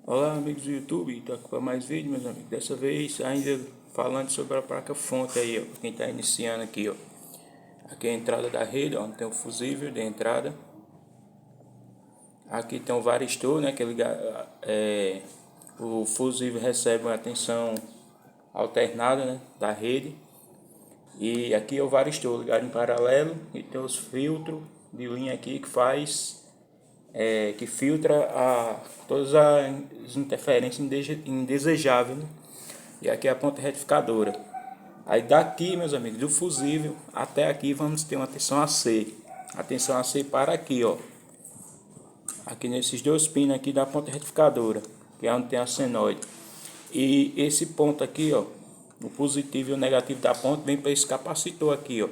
Olá, amigos do YouTube, estou aqui para mais vídeo, meus amigos. Dessa vez ainda falando sobre a placa fonte aí, ó, para quem está iniciando aqui, ó. Aqui é a entrada da rede, ó, tem um fusível de entrada. Aqui tem um varistor, né, que o fusível recebe uma tensão alternada, né, da rede. E aqui é o varistor ligado em paralelo e tem os filtros de linha aqui que filtra todas as interferências indesejáveis, né? E aqui é a ponta retificadora. Aí daqui, meus amigos, do fusível até aqui vamos ter uma tensão AC. A tensão AC para aqui, ó. Aqui nesses dois pinos aqui da ponta retificadora, que é onde tem a senoide. E esse ponto aqui, ó, o positivo e o negativo da ponta vem para esse capacitor aqui, ó.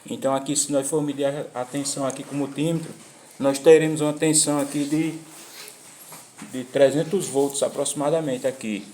Então aqui, se nós for medir a tensão aqui com o multímetro, nós teremos uma tensão aqui de 300 volts aproximadamente aqui.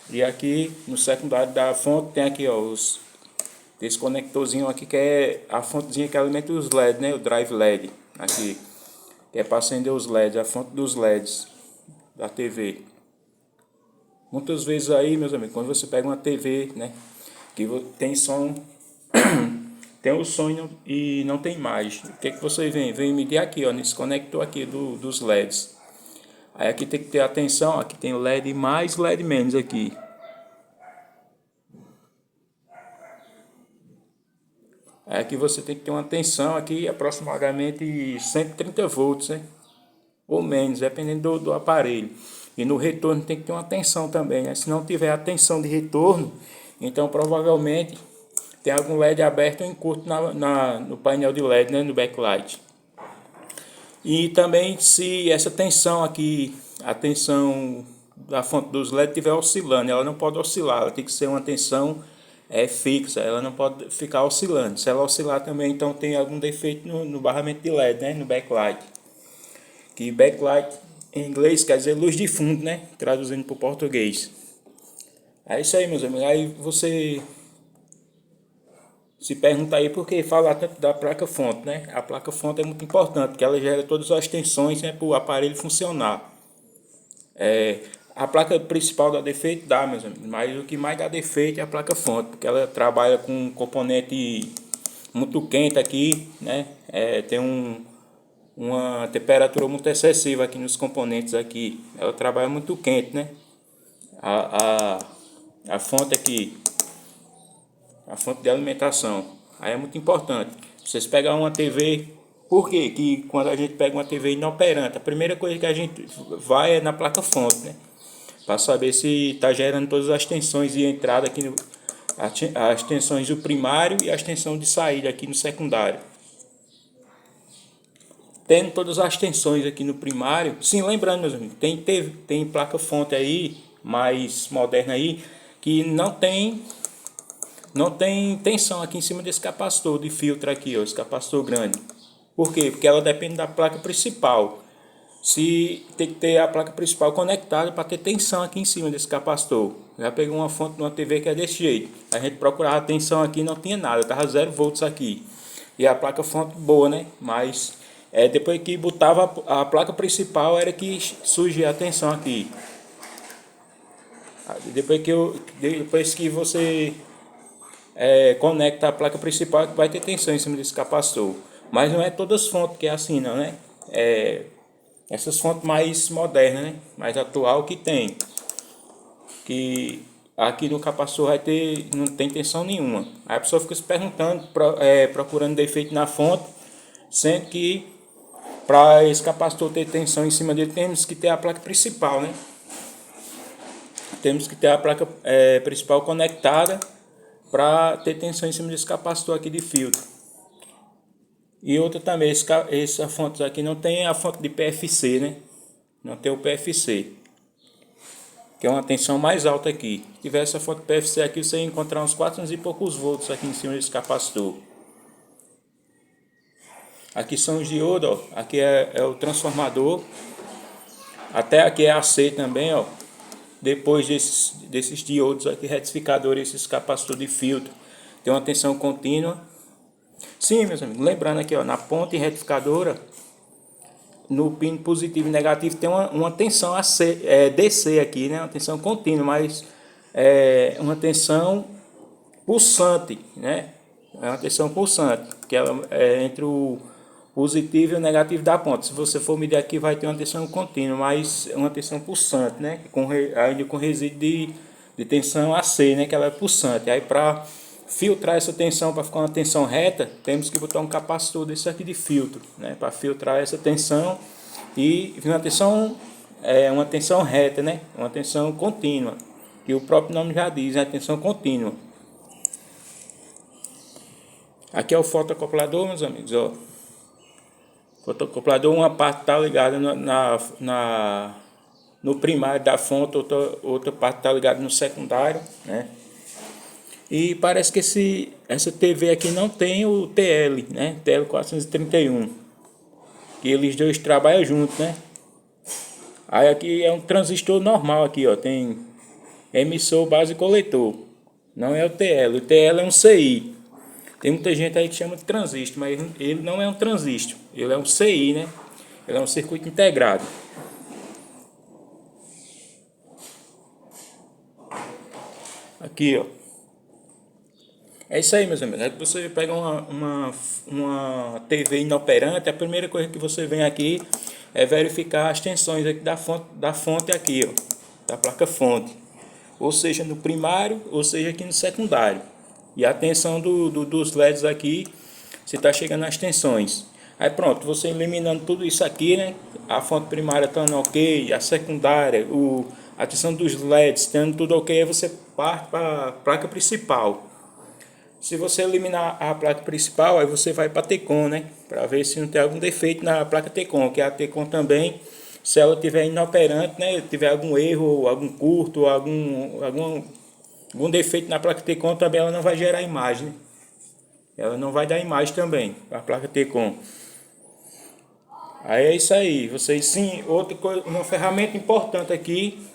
E aqui no secundário da fonte tem aqui, ó, esse conectorzinho aqui que é a fontezinha que alimenta os LED, né, o drive LED aqui, que é para acender os LEDs, a fonte dos LEDs da TV. Muitas vezes aí, meus amigos, quando você pega uma TV, né, que tem som, tem o som e não tem imagem, o que você vem medir aqui, ó, nesse conector aqui dos LEDs. Aí aqui tem que ter atenção, aqui tem LED mais, LED menos aqui. Aí aqui você tem que ter uma tensão aqui aproximadamente 130 volts, né? Ou menos, dependendo do aparelho. E no retorno tem que ter uma tensão também, né? Se não tiver a tensão de retorno, então provavelmente tem algum LED aberto ou em curto no painel de LED, né? No backlight. E também se essa tensão aqui, a tensão da fonte dos LED estiver oscilando, ela não pode oscilar, ela tem que ser uma tensão fixa, ela não pode ficar oscilando. Se ela oscilar também, então tem algum defeito no barramento de LED, né? No backlight. Que backlight em inglês quer dizer luz de fundo, né? Traduzindo para o português. É isso aí, meus amigos. Aí você se pergunta aí por que falar tanto da placa fonte, né? A placa fonte é muito importante, porque ela gera todas as tensões, né, para o aparelho funcionar. A placa principal dá defeito? Dá, meus amigos, mas o que mais dá defeito é a placa fonte, porque ela trabalha com um componente muito quente aqui, né? Tem uma temperatura muito excessiva aqui nos componentes aqui. Ela trabalha muito quente, né? A, a fonte aqui, a fonte de alimentação. Aí é muito importante. Vocês pegar uma TV, por quê? Que quando a gente pega uma TV inoperante, a primeira coisa que a gente vai é na placa fonte, né? Para saber se está gerando todas as tensões de entrada aqui as tensões do primário e as tensões de saída aqui no secundário. Tendo todas as tensões aqui no primário, sim, lembrando, meus amigos, tem placa fonte aí mais moderna aí que não tem tensão aqui em cima desse capacitor de filtro aqui, ó, esse capacitor grande. Por quê? Porque ela depende da placa principal. Se tem que ter a placa principal conectada para ter tensão aqui em cima desse capacitor. Já peguei uma fonte de uma TV que é desse jeito. A gente procurava a tensão aqui e não tinha nada, estava 0 volts aqui. E a placa fonte boa, né? Mas depois que botava a placa principal era que surgia a tensão aqui. Depois que você conecta a placa principal, que vai ter tensão em cima desse capacitor. Mas não é todas as fontes que é assim, não, né? Essas fontes mais modernas, né? Mais atual que tem. Que aqui no capacitor não tem tensão nenhuma. Aí a pessoa fica se perguntando, procurando defeito na fonte, sendo que para esse capacitor ter tensão em cima dele, temos que ter a placa principal, né? Temos que ter a placa principal conectada para ter tensão em cima desse capacitor aqui de filtro. E outra também, essa fonte aqui não tem a fonte de PFC, né? Não tem o PFC, que é uma tensão mais alta aqui. Se tiver essa fonte PFC aqui, você ia encontrar uns 400 e poucos volts aqui em cima desse capacitor. Aqui são os diodos, ó. Aqui é o transformador. Até aqui é AC também, ó. Depois desses diodos aqui, retificadores, esses capacitores de filtro, tem uma tensão contínua. Sim, meus amigos, lembrando aqui, ó, na ponta retificadora no pino positivo e negativo tem uma tensão DC aqui, né? Uma tensão contínua, mas é uma tensão pulsante, né? É uma tensão pulsante, que ela é entre o positivo e o negativo da ponta. Se você for medir aqui, vai ter uma tensão contínua, mas é uma tensão pulsante, né? Ainda com resíduo de tensão AC, né? Que ela é pulsante. Aí para filtrar essa tensão, para ficar uma tensão reta, temos que botar um capacitor desse aqui de filtro, né? Para filtrar essa tensão e uma tensão reta, né? Uma tensão contínua, que o próprio nome já diz, é a tensão contínua. Aqui é o fotocoplador, meus amigos, ó. Fotocoplador, uma parte está ligada no primário da fonte, outra parte está ligada no secundário, né? E parece que essa TV aqui não tem o TL, né? TL431, que eles dois trabalham juntos, né? Aí aqui é um transistor normal aqui, ó, tem emissor, base e coletor. Não é o TL é um CI. Tem muita gente aí que chama de transistor, mas ele não é um transistor, ele é um CI, né? Ele é um circuito integrado. Aqui, ó. É isso aí, meus amigos. É que você pega uma TV inoperante, a primeira coisa que você vem aqui é verificar as tensões aqui da fonte aqui, ó, da placa fonte. Ou seja, no primário, ou seja, aqui no secundário. E a tensão dos LEDs aqui, você está chegando nas tensões. Aí pronto, você eliminando tudo isso aqui, né? A fonte primária estando ok, a secundária, a tensão dos LEDs estando tudo ok, aí você parte para a placa principal. Se você eliminar a placa principal, aí você vai para a Tecon, né? Para ver se não tem algum defeito na placa Tecon, que a Tecon também, se ela tiver inoperante, né? Tiver algum erro, algum curto, algum defeito na placa Tecon, também ela não vai gerar imagem, né? Ela não vai dar imagem também, a placa Tecon. Aí é isso aí, vocês sim, outra coisa, uma ferramenta importante aqui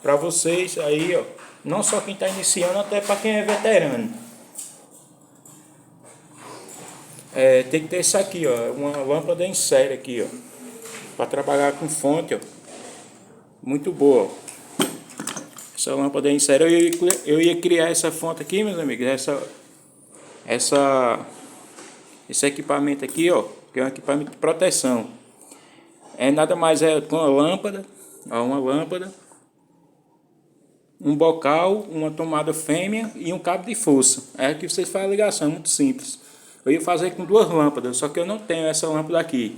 para vocês aí, ó, não só quem está iniciando, até para quem é veterano. Tem que ter isso aqui, ó, uma lâmpada em série aqui, ó, para trabalhar com fonte, ó, muito boa. Essa lâmpada em série, eu ia criar essa fonte aqui, meus amigos, esse equipamento aqui, ó, que é um equipamento de proteção. Nada mais com uma lâmpada, um bocal, uma tomada fêmea e um cabo de força. É aqui vocês fazem a ligação, é muito simples. Eu ia fazer com duas lâmpadas, só que eu não tenho essa lâmpada aqui.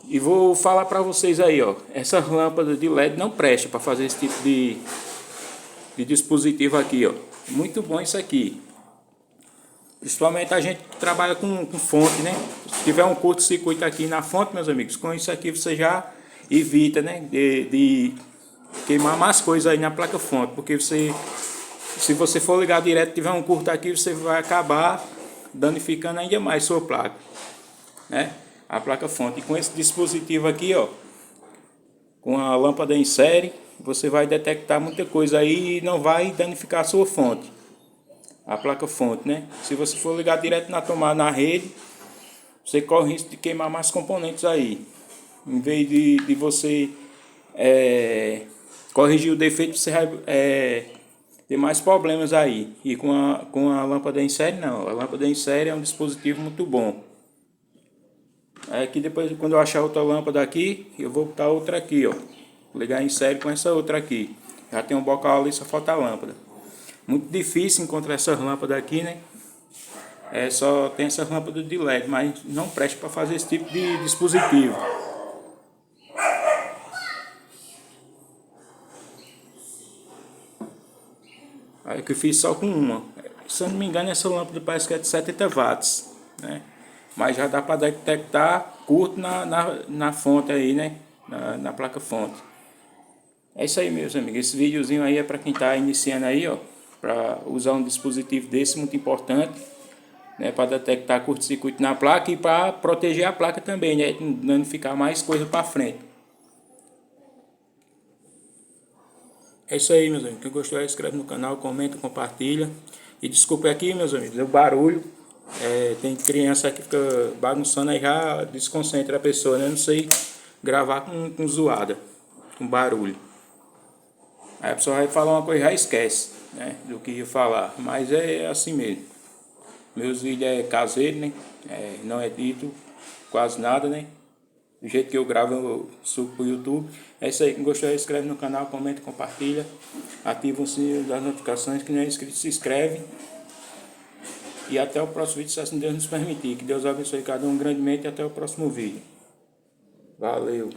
E vou falar para vocês aí, ó, essa lâmpada de LED não presta para fazer esse tipo de dispositivo aqui, ó. Muito bom isso aqui. Principalmente a gente que trabalha com fonte, né? Se tiver um curto-circuito aqui na fonte, meus amigos, com isso aqui você já evita, né? De queimar mais coisas aí na placa fonte, porque se você for ligar direto e tiver um curto aqui, você vai acabar danificando ainda mais sua placa, né? A placa fonte. E com esse dispositivo aqui, ó, com a lâmpada em série, você vai detectar muita coisa aí e não vai danificar a sua fonte, a placa fonte, né? Se você for ligar direto na tomada na rede, você corre risco de queimar mais componentes aí. Em vez de você corrigir o defeito, você vai ter mais problemas aí. E com a lâmpada em série, não. A lâmpada em série é um dispositivo muito bom. Aqui depois, quando eu achar outra lâmpada aqui, eu vou botar outra aqui, ó. Ligar em série com essa outra aqui. Já tem um bocal ali, só falta a lâmpada. Muito difícil encontrar essas lâmpadas aqui, né? Só tem essas lâmpadas de LED, mas não presta para fazer esse tipo de dispositivo. Aí que eu fiz só com uma. Se eu não me engano, essa lâmpada parece que é de 70 watts, né? Mas já dá para detectar curto na fonte aí, né? Na placa fonte. É isso aí, meus amigos. Esse videozinho aí é para quem está iniciando aí, ó. Para usar um dispositivo desse, muito importante, né? Para detectar curto-circuito na placa e para proteger a placa também, né? Não ficar mais coisa para frente. É isso aí, meus amigos. Quem gostou, inscreve no canal, comenta, compartilha. E desculpe aqui, meus amigos, o barulho. Tem criança que fica bagunçando aí, já desconcentra a pessoa, né? Não sei gravar com zoada, com barulho. Aí a pessoa vai falar uma coisa e já esquece, né? Do que ia falar. Mas é assim mesmo. Meus vídeos é caseiro, né? Não é dito quase nada, né? Do jeito que eu gravo, eu subo pro YouTube. É isso aí. Quem gostou, inscreve no canal, comenta, compartilha. Ativa o sininho das notificações. Quem não é inscrito, se inscreve. E até o próximo vídeo, se assim Deus nos permitir. Que Deus abençoe cada um grandemente e até o próximo vídeo. Valeu!